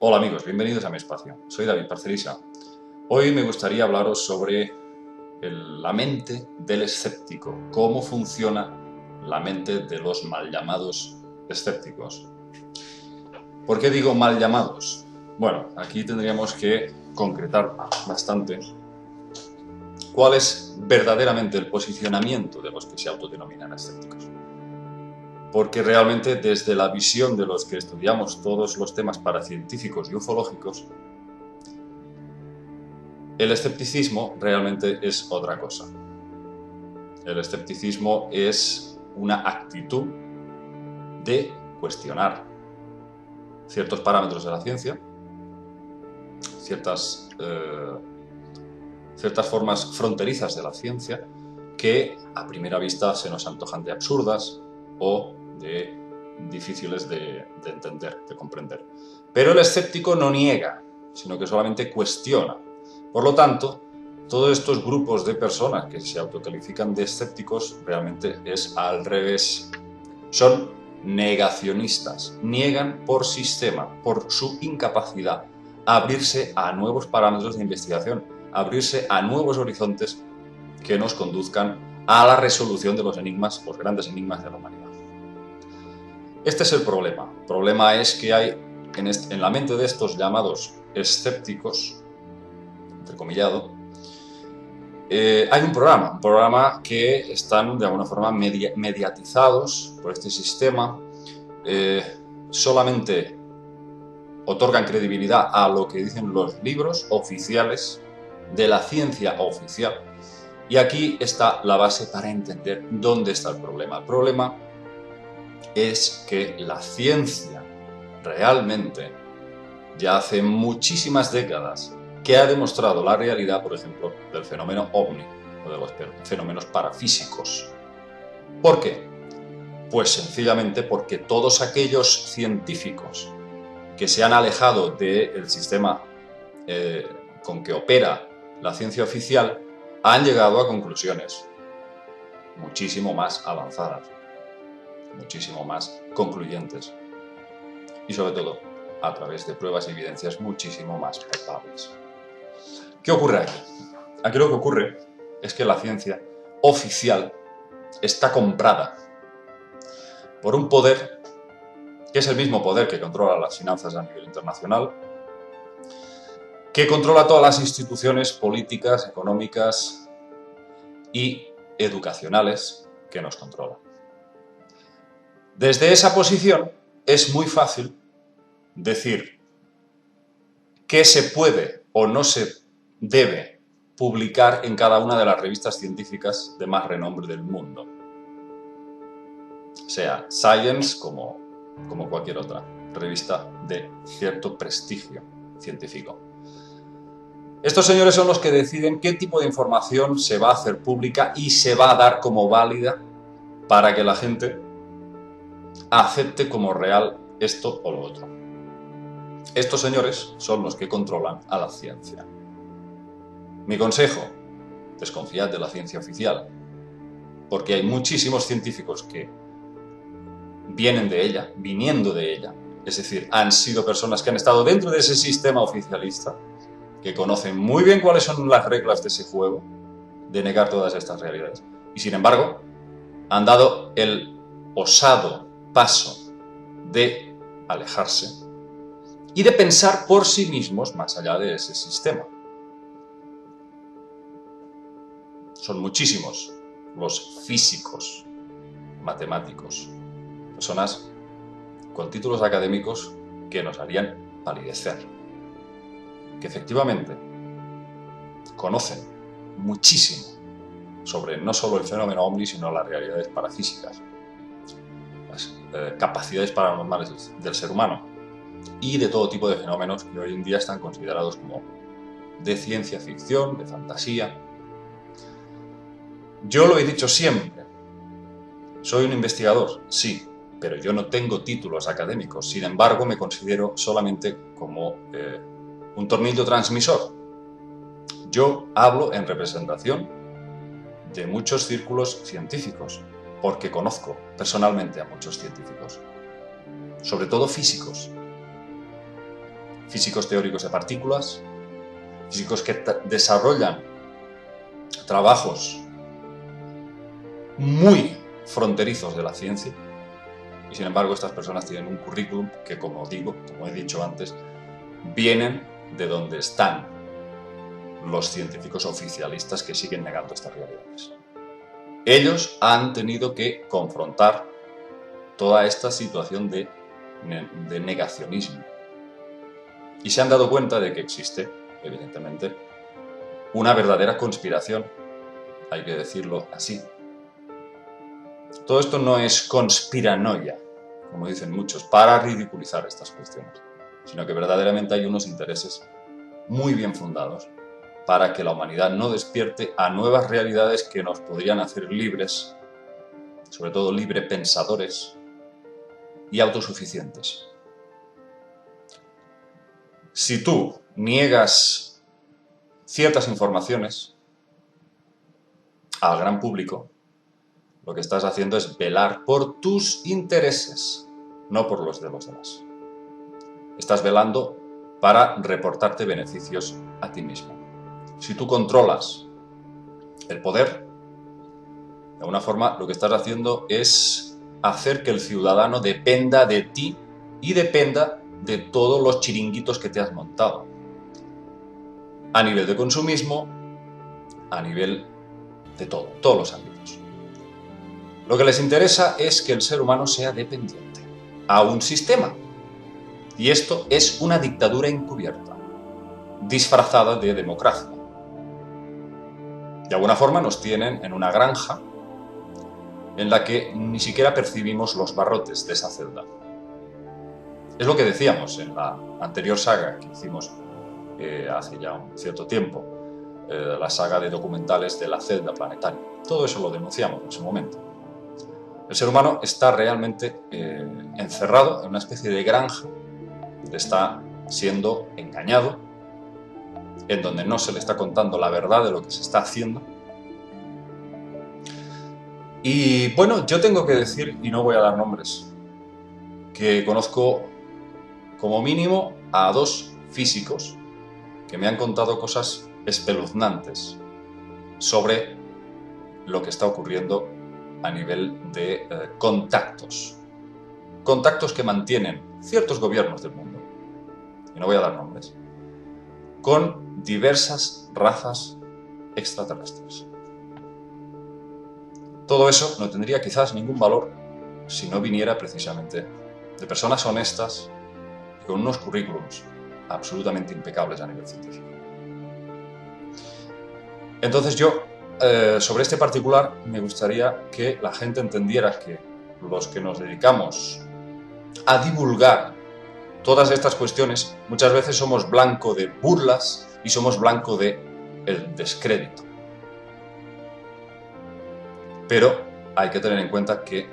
Hola amigos, bienvenidos a mi espacio. Soy David Parcerisa. Hoy me gustaría hablaros sobre la mente del escéptico, cómo funciona la mente de los mal llamados escépticos. ¿Por qué digo mal llamados? Bueno, aquí tendríamos que concretar bastante cuál es verdaderamente el posicionamiento de los que se autodenominan escépticos. Porque realmente desde la visión de los que estudiamos todos los temas paracientíficos y ufológicos, el escepticismo realmente es otra cosa. El escepticismo es una actitud de cuestionar ciertos parámetros de la ciencia, ciertas formas fronterizas de la ciencia que a primera vista se nos antojan de absurdas o de difíciles de entender, de comprender. Pero el escéptico no niega, sino que solamente cuestiona. Por lo tanto, todos estos grupos de personas que se autocalifican de escépticos realmente es al revés. Son negacionistas, niegan por sistema, por su incapacidad a abrirse a nuevos parámetros de investigación, a abrirse a nuevos horizontes que nos conduzcan a la resolución de los enigmas, los grandes enigmas de la humanidad. Este es el problema. El problema es que hay en la mente de estos llamados escépticos, entrecomillado, hay un programa que están de alguna forma mediatizados por este sistema, solamente otorgan credibilidad a lo que dicen los libros oficiales de la ciencia oficial. Y aquí está la base para entender dónde está el problema. El problema es que la ciencia realmente ya hace muchísimas décadas que ha demostrado la realidad, por ejemplo, del fenómeno ovni o de los fenómenos parafísicos. ¿Por qué? Pues sencillamente porque todos aquellos científicos que se han alejado del sistema con que opera la ciencia oficial han llegado a conclusiones muchísimo más avanzadas, muchísimo más concluyentes y sobre todo a través de pruebas y evidencias muchísimo más palpables. ¿Qué ocurre aquí? Aquí lo que ocurre es que la ciencia oficial está comprada por un poder que es el mismo poder que controla las finanzas a nivel internacional, que controla todas las instituciones políticas, económicas y educacionales que nos controlan. Desde esa posición es muy fácil decir qué se puede o no se debe publicar en cada una de las revistas científicas de más renombre del mundo, sea Science como cualquier otra revista de cierto prestigio científico. Estos señores son los que deciden qué tipo de información se va a hacer pública y se va a dar como válida para que la gente acepte como real esto o lo otro. Estos señores son los que controlan a la ciencia. Mi consejo: desconfiad de la ciencia oficial, porque hay muchísimos científicos que vienen de ella, viniendo de ella, es decir, han sido personas que han estado dentro de ese sistema oficialista, que conocen muy bien cuáles son las reglas de ese juego, de negar todas estas realidades, y sin embargo han dado el osado paso de alejarse y de pensar por sí mismos más allá de ese sistema. Son muchísimos los físicos, matemáticos, personas con títulos académicos que nos harían palidecer, que efectivamente conocen muchísimo sobre no solo el fenómeno ovni, sino las realidades parafísicas, las capacidades paranormales del ser humano y de todo tipo de fenómenos que hoy en día están considerados como de ciencia ficción, de fantasía. Yo lo he dicho siempre, soy un investigador, sí, pero yo no tengo títulos académicos, sin embargo me considero solamente como un tornillo transmisor. Yo hablo en representación de muchos círculos científicos, porque conozco personalmente a muchos científicos, sobre todo físicos físicos teóricos de partículas, físicos que desarrollan trabajos muy fronterizos de la ciencia, y sin embargo estas personas tienen un currículum que, como he dicho antes, vienen de donde están los científicos oficialistas que siguen negando estas realidades. Ellos han tenido que confrontar toda esta situación de negacionismo y se han dado cuenta de que existe, evidentemente, una verdadera conspiración, hay que decirlo así. Todo esto no es conspiranoia, como dicen muchos, para ridiculizar estas cuestiones, sino que verdaderamente hay unos intereses muy bien fundados para que la humanidad no despierte a nuevas realidades que nos podrían hacer libres, sobre todo libre pensadores y autosuficientes. Si tú niegas ciertas informaciones al gran público, lo que estás haciendo es velar por tus intereses, no por los de los demás. Estás velando para reportarte beneficios a ti mismo. Si tú controlas el poder, de alguna forma lo que estás haciendo es hacer que el ciudadano dependa de ti y dependa de todos los chiringuitos que te has montado. A nivel de consumismo, a nivel de todos los ámbitos. Lo que les interesa es que el ser humano sea dependiente a un sistema. Y esto es una dictadura encubierta, disfrazada de democracia. De alguna forma nos tienen en una granja en la que ni siquiera percibimos los barrotes de esa celda. Es lo que decíamos en la anterior saga que hicimos hace ya un cierto tiempo, la saga de documentales de la celda planetaria. Todo eso lo denunciamos en ese momento. El ser humano está realmente encerrado en una especie de granja donde está siendo engañado, en donde no se le está contando la verdad de lo que se está haciendo. Y bueno, yo tengo que decir, y no voy a dar nombres, que conozco como mínimo a 2 físicos que me han contado cosas espeluznantes sobre lo que está ocurriendo a nivel de contactos que mantienen ciertos gobiernos del mundo, y no voy a dar nombres, con diversas razas extraterrestres. Todo eso no tendría quizás ningún valor si no viniera precisamente de personas honestas y con unos currículums absolutamente impecables a nivel científico. Entonces yo, sobre este particular, me gustaría que la gente entendiera que los que nos dedicamos a divulgar todas estas cuestiones, muchas veces somos blanco de burlas y somos blanco de el descrédito. Pero hay que tener en cuenta que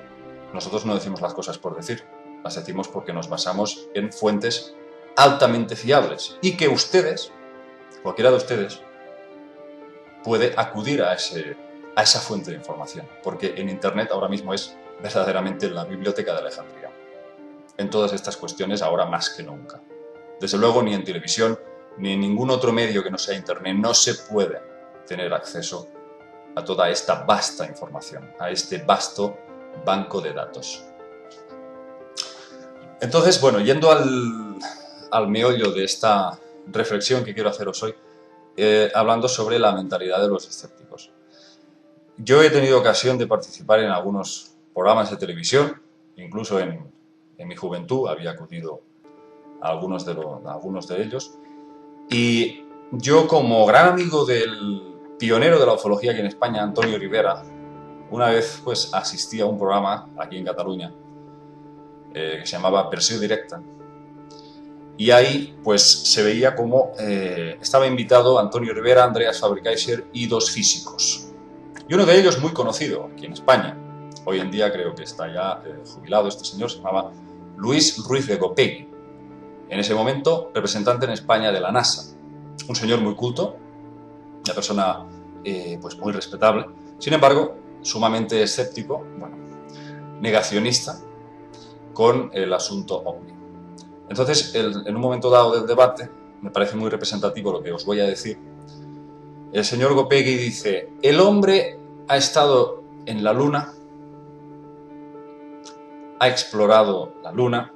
nosotros no decimos las cosas por decir, las decimos porque nos basamos en fuentes altamente fiables y que ustedes, cualquiera de ustedes, puede acudir a esa fuente de información, porque en Internet ahora mismo es verdaderamente la biblioteca de Alejandría. En todas estas cuestiones ahora más que nunca. Desde luego ni en televisión ni en ningún otro medio que no sea Internet no se puede tener acceso a toda esta vasta información, a este vasto banco de datos. Entonces, bueno, yendo al meollo de esta reflexión que quiero haceros hoy, hablando sobre la mentalidad de los escépticos. Yo he tenido ocasión de participar en algunos programas de televisión, incluso en mi juventud había acudido a algunos de ellos, y yo, como gran amigo del pionero de la ufología aquí en España, Antonio Rivera, una vez pues asistí a un programa aquí en Cataluña que se llamaba Versió Directa, y ahí pues se veía como estaba invitado Antonio Rivera, Andreas Fabrikaiser y 2 físicos, y uno de ellos muy conocido aquí en España, hoy en día creo que está ya jubilado este señor, se llamaba Luis Ruiz de Gopegui, en ese momento representante en España de la NASA, un señor muy culto, una persona pues muy respetable, sin embargo sumamente escéptico, bueno, negacionista con el asunto ovni. Entonces, en un momento dado del debate, me parece muy representativo lo que os voy a decir, el señor Gopegui dice: el hombre ha estado en la Luna, ha explorado la Luna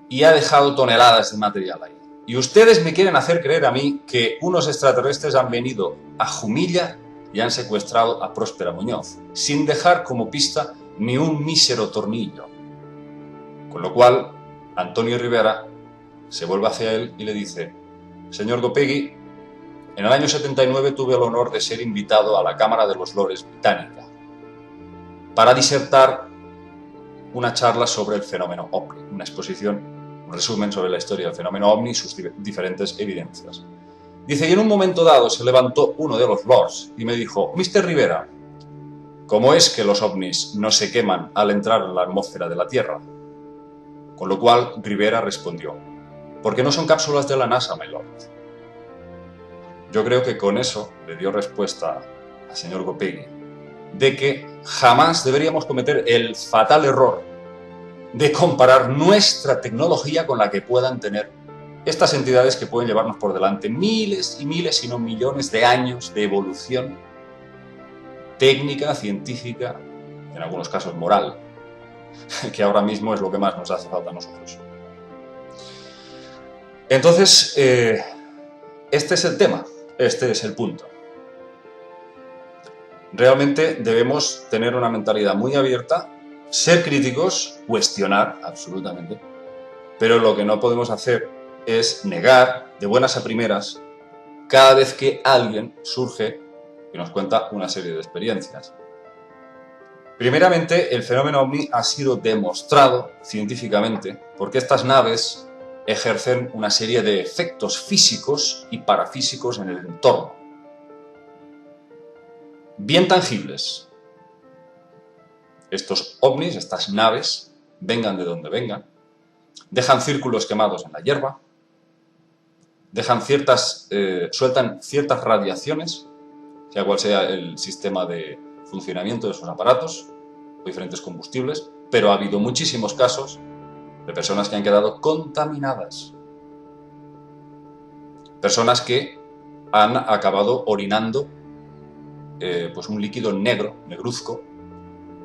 y ha dejado toneladas de material ahí. Y ustedes me quieren hacer creer a mí que unos extraterrestres han venido a Jumilla y han secuestrado a Próspera Muñoz, sin dejar como pista ni un mísero tornillo. Con lo cual, Antonio Rivera se vuelve hacia él y le dice: señor Gopegui, en el año 79 tuve el honor de ser invitado a la Cámara de los Lores británica para disertar una charla sobre el fenómeno OVNI, una exposición, un resumen sobre la historia del fenómeno OVNI y sus diferentes evidencias. Dice, y en un momento dado se levantó uno de los lords y me dijo: Mr. Rivera, ¿cómo es que los ovnis no se queman al entrar en la atmósfera de la Tierra? Con lo cual Rivera respondió: porque no son cápsulas de la NASA, my lord. Yo creo que con eso le dio respuesta al señor Gopegui de que jamás deberíamos cometer el fatal error de comparar nuestra tecnología con la que puedan tener estas entidades que pueden llevarnos por delante miles y miles, si no millones de años de evolución técnica, científica, en algunos casos moral, que ahora mismo es lo que más nos hace falta a nosotros. Entonces, este es el tema, este es el punto. Realmente debemos tener una mentalidad muy abierta, ser críticos, cuestionar absolutamente, pero lo que no podemos hacer es negar de buenas a primeras cada vez que alguien surge y nos cuenta una serie de experiencias. Primeramente, el fenómeno OVNI ha sido demostrado científicamente porque estas naves ejercen una serie de efectos físicos y parafísicos en el entorno, bien tangibles. Estos ovnis, estas naves, vengan de donde vengan, dejan círculos quemados en la hierba, sueltan ciertas radiaciones, sea cual sea el sistema de funcionamiento de sus aparatos, o diferentes combustibles, pero ha habido muchísimos casos de personas que han quedado contaminadas. Personas que han acabado orinando pues un líquido negro, negruzco,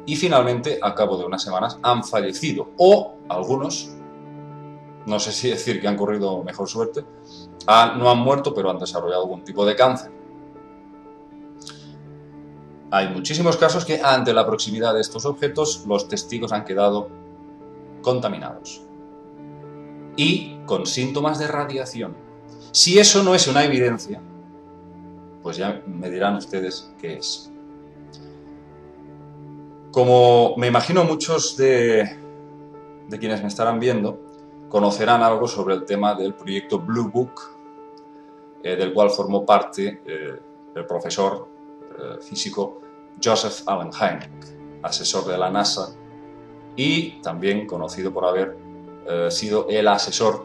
y finalmente, a cabo de unas semanas, han fallecido. O algunos, no sé si decir que han corrido mejor suerte, no han muerto, pero han desarrollado algún tipo de cáncer. Hay muchísimos casos que ante la proximidad de estos objetos los testigos han quedado contaminados y con síntomas de radiación. Si eso no es una evidencia, pues ya me dirán ustedes qué es. Como me imagino muchos de quienes me estarán viendo conocerán algo sobre el tema del proyecto Blue Book, del cual formó parte el profesor físico Joseph Allen Hynek, asesor de la NASA y también conocido por haber sido el asesor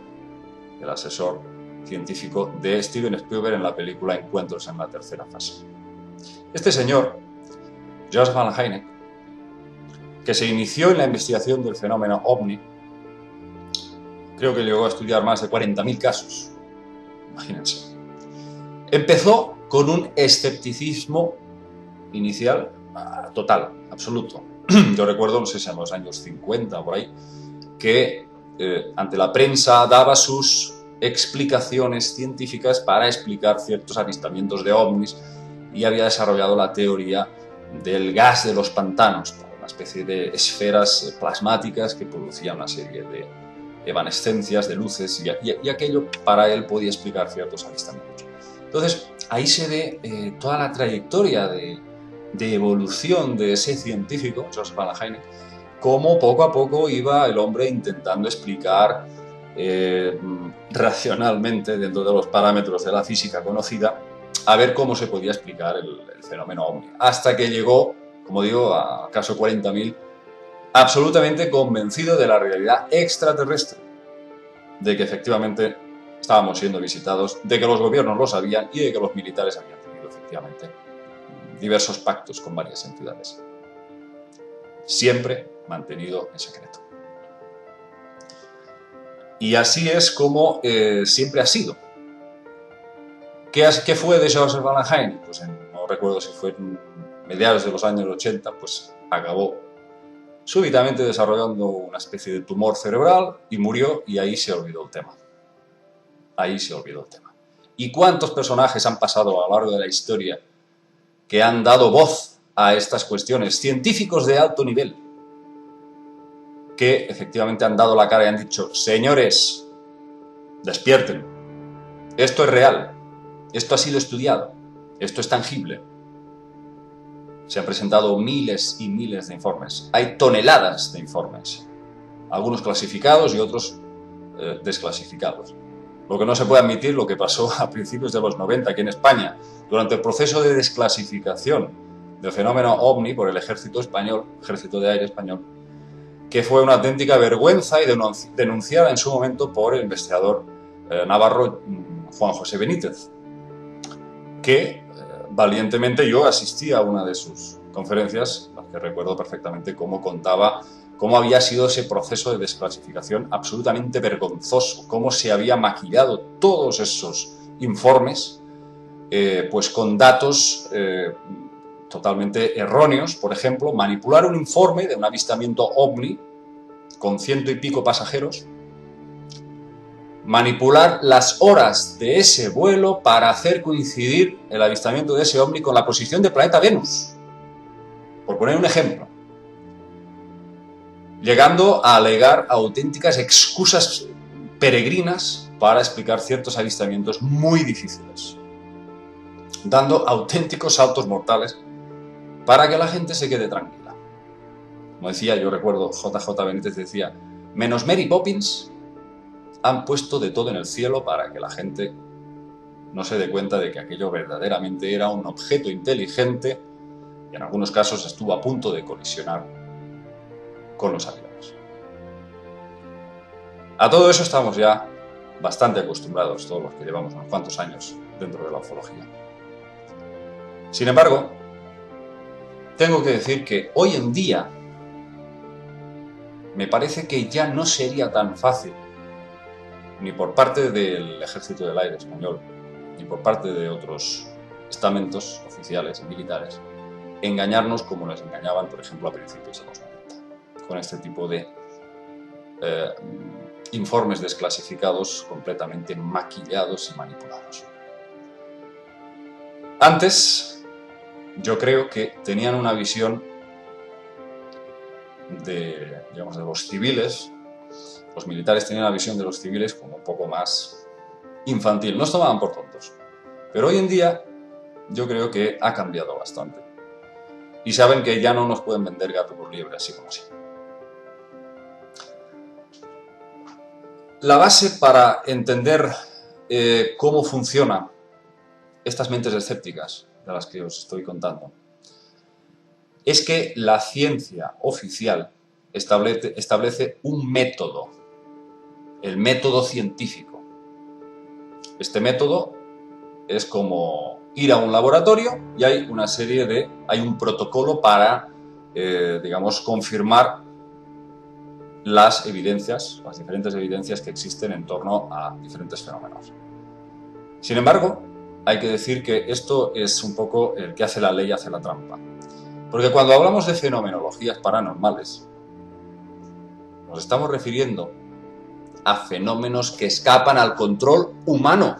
científico de Steven Spielberg en la película Encuentros en la tercera fase. Este señor, Joseph Allen Hynek, que se inició en la investigación del fenómeno OVNI, creo que llegó a estudiar más de 40.000 casos, imagínense. Empezó con un escepticismo inicial total, absoluto. Yo recuerdo, no sé si en los años 50 o por ahí, que ante la prensa daba sus explicaciones científicas para explicar ciertos avistamientos de ovnis y había desarrollado la teoría del gas de los pantanos, una especie de esferas plasmáticas que producían una serie de evanescencias, de luces, y aquello para él podía explicar ciertos avistamientos. Entonces, ahí se ve toda la trayectoria de evolución de ese científico, Joseph Allen Hynek, cómo poco a poco iba el hombre intentando explicar racionalmente, dentro de los parámetros de la física conocida, a ver cómo se podía explicar el fenómeno OVNI. Hasta que llegó, como digo, a caso 40.000, absolutamente convencido de la realidad extraterrestre, de que efectivamente estábamos siendo visitados, de que los gobiernos lo sabían y de que los militares habían tenido efectivamente diversos pactos con varias entidades. Siempre mantenido en secreto. Y así es como siempre ha sido. ¿Qué fue de Joseph Valentine? Pues no recuerdo si fue en mediados de los años 80, pues acabó súbitamente desarrollando una especie de tumor cerebral y murió, y ahí se olvidó el tema. Ahí se olvidó el tema. ¿Y cuántos personajes han pasado a lo largo de la historia que han dado voz a estas cuestiones? Científicos de alto nivel que efectivamente han dado la cara y han dicho: señores, despierten, esto es real, esto ha sido estudiado, esto es tangible. Se han presentado miles y miles de informes, hay toneladas de informes, algunos clasificados y otros desclasificados. Lo que no se puede admitir, lo que pasó a principios de los 90 aquí en España, durante el proceso de desclasificación del fenómeno OVNI por el Ejército Español, Ejército de Aire Español, que fue una auténtica vergüenza y denunciada en su momento por el investigador navarro Juan José Benítez, que valientemente yo asistí a una de sus conferencias, las que recuerdo perfectamente cómo contaba cómo había sido ese proceso de desclasificación absolutamente vergonzoso, cómo se había maquillado todos esos informes pues con datos totalmente erróneos. Por ejemplo, manipular un informe de un avistamiento OVNI con 100 y pico pasajeros, manipular las horas de ese vuelo para hacer coincidir el avistamiento de ese OVNI con la posición del planeta Venus, por poner un ejemplo, llegando a alegar auténticas excusas peregrinas para explicar ciertos avistamientos muy difíciles, dando auténticos saltos mortales para que la gente se quede tranquila. Como decía, yo recuerdo, JJ Benítez decía: menos Mary Poppins, han puesto de todo en el cielo para que la gente no se dé cuenta de que aquello verdaderamente era un objeto inteligente y en algunos casos estuvo a punto de colisionar con los aviones. A todo eso estamos ya bastante acostumbrados, todos los que llevamos unos cuantos años dentro de la ufología. Sin embargo, tengo que decir que hoy en día me parece que ya no sería tan fácil, ni por parte del Ejército del Aire Español, ni por parte de otros estamentos oficiales y militares, engañarnos como nos engañaban, por ejemplo, a principios de los 90, con este tipo de informes desclasificados completamente maquillados y manipulados. Antes, yo creo que tenían una visión de los civiles. Los militares tenían una visión de los civiles como un poco más infantil, nos tomaban por tontos. Pero hoy en día yo creo que ha cambiado bastante. Y saben que ya no nos pueden vender gato por liebre, así como así. La base para entender cómo funcionan estas mentes escépticas de las que os estoy contando es que la ciencia oficial establece un método, el método científico. Este método es como ir a un laboratorio y hay un protocolo para, confirmar las diferentes evidencias que existen en torno a diferentes fenómenos. Sin embargo, hay que decir que esto es un poco el que hace la ley hace la trampa. Porque cuando hablamos de fenomenologías paranormales, nos estamos refiriendo a fenómenos que escapan al control humano.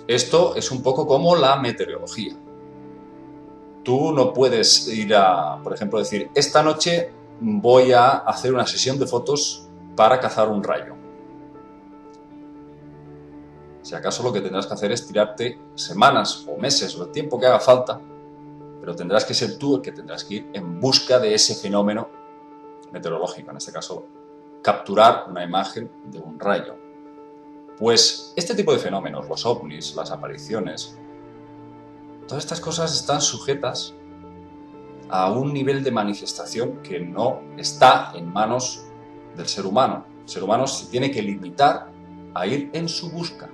Esto es un poco como la meteorología. Tú no puedes ir a, por ejemplo, decir: esta noche voy a hacer una sesión de fotos para cazar un rayo. Si acaso lo que tendrás que hacer es tirarte semanas o meses o el tiempo que haga falta, pero tendrás que ser tú el que tendrás que ir en busca de ese fenómeno meteorológico, en este caso, capturar una imagen de un rayo. Pues este tipo de fenómenos, los ovnis, las apariciones, todas estas cosas están sujetas a un nivel de manifestación que no está en manos del ser humano. El ser humano se tiene que limitar a ir en su busca.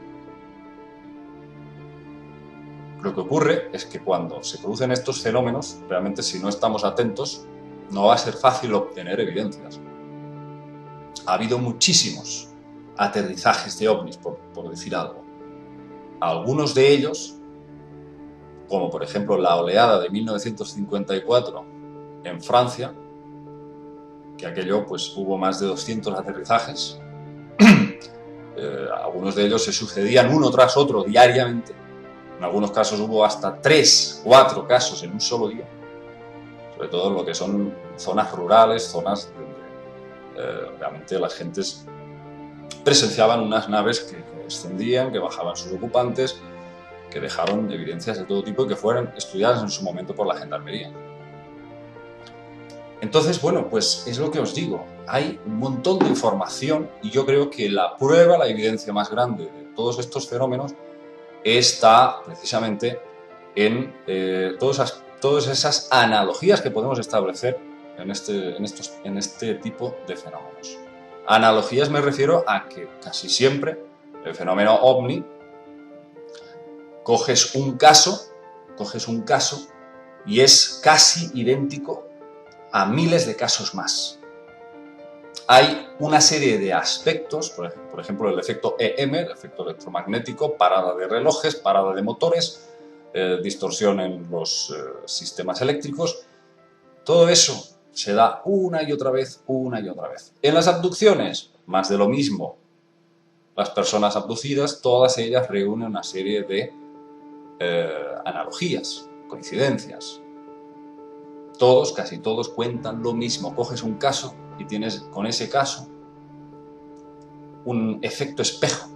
Lo que ocurre es que cuando se producen estos fenómenos, realmente si no estamos atentos, no va a ser fácil obtener evidencias. ha habido muchísimos aterrizajes de ovnis, por decir algo. Algunos de ellos, como por ejemplo la oleada de 1954 en Francia, que aquello pues hubo más de 200 aterrizajes, algunos de ellos se sucedían uno tras otro diariamente. En algunos casos hubo hasta 3, 4 casos en un solo día, sobre todo en lo que son zonas rurales, zonas donde realmente las gentes presenciaban unas naves que descendían, que bajaban sus ocupantes, que dejaron evidencias de todo tipo y que fueron estudiadas en su momento por la gendarmería. Entonces, bueno, pues es lo que os digo, hay un montón de información y yo creo que la prueba, la evidencia más grande de todos estos fenómenos está precisamente en todas esas analogías que podemos establecer en este tipo de fenómenos. Analogías me refiero a que casi siempre el fenómeno ovni coges un caso y es casi idéntico a miles de casos más. Hay una serie de aspectos, por ejemplo el efecto EM, el efecto electromagnético, parada de relojes, parada de motores, distorsión en los sistemas eléctricos. Todo eso se da una y otra vez. En las abducciones, más de lo mismo. Las personas abducidas, todas ellas reúnen una serie de analogías, coincidencias. Casi todos cuentan lo mismo. Coges un caso y tienes con ese caso un efecto espejo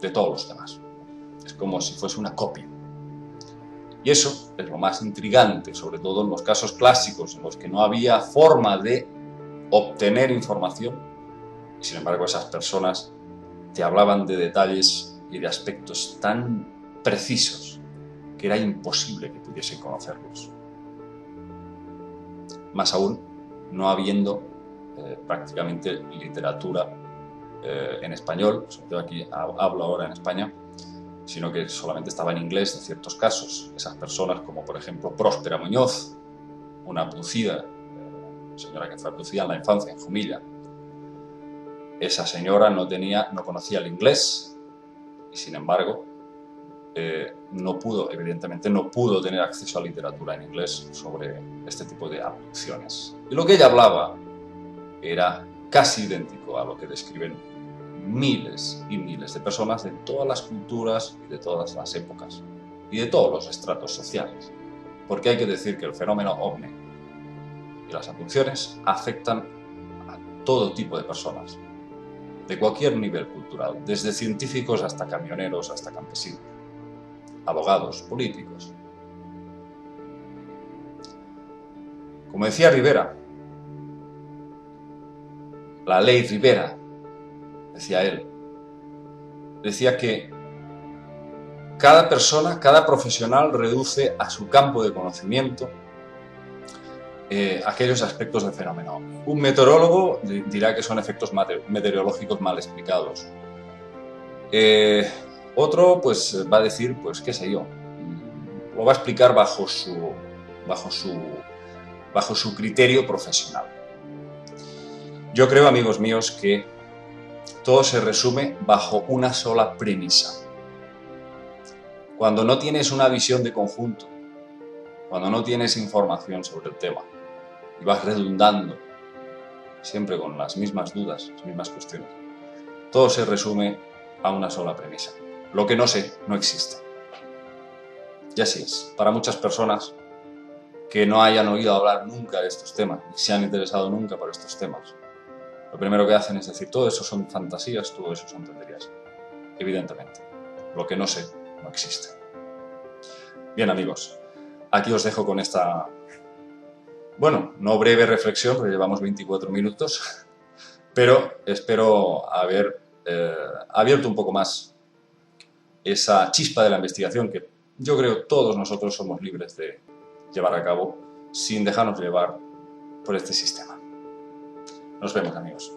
de todos los demás. Es como si fuese una copia. Y eso es lo más intrigante, sobre todo en los casos clásicos en los que no había forma de obtener información y sin embargo esas personas te hablaban de detalles y de aspectos tan precisos que era imposible que pudiesen conocerlos. Más aún, no habiendo prácticamente literatura en español, sobre todo aquí hablo ahora en España, sino que solamente estaba en inglés en ciertos casos. Esas personas como por ejemplo Próspera Muñoz, una abducida, señora que fue abducida en la infancia en Jumilla. Esa señora no conocía el inglés y sin embargo evidentemente no pudo tener acceso a literatura en inglés sobre este tipo de abducciones. Y lo que ella hablaba era casi idéntico a lo que describen miles y miles de personas de todas las culturas y de todas las épocas y de todos los estratos sociales. Porque hay que decir que el fenómeno ovni y las abducciones afectan a todo tipo de personas, de cualquier nivel cultural, desde científicos hasta camioneros, hasta campesinos, abogados, políticos. Como decía Rivera, la ley Rivera, decía él, decía que cada persona, cada profesional reduce a su campo de conocimiento aquellos aspectos del fenómeno. Un meteorólogo dirá que son efectos meteorológicos mal explicados. Otro pues va a decir, pues qué sé yo, lo va a explicar bajo su criterio profesional. Yo creo, amigos míos, que todo se resume bajo una sola premisa. Cuando no tienes una visión de conjunto, cuando no tienes información sobre el tema y vas redundando siempre con las mismas dudas, las mismas cuestiones, todo se resume a una sola premisa. Lo que no sé no existe. Y así es. Para muchas personas que no hayan oído hablar nunca de estos temas ni se han interesado nunca por estos temas, lo primero que hacen es decir, todo eso son fantasías, todo eso son tonterías. Evidentemente, lo que no sé no existe. Bien, amigos, aquí os dejo con esta, bueno, no breve reflexión, porque llevamos 24 minutos, pero espero haber abierto un poco más esa chispa de la investigación que yo creo todos nosotros somos libres de llevar a cabo sin dejarnos llevar por este sistema. Nos vemos, amigos.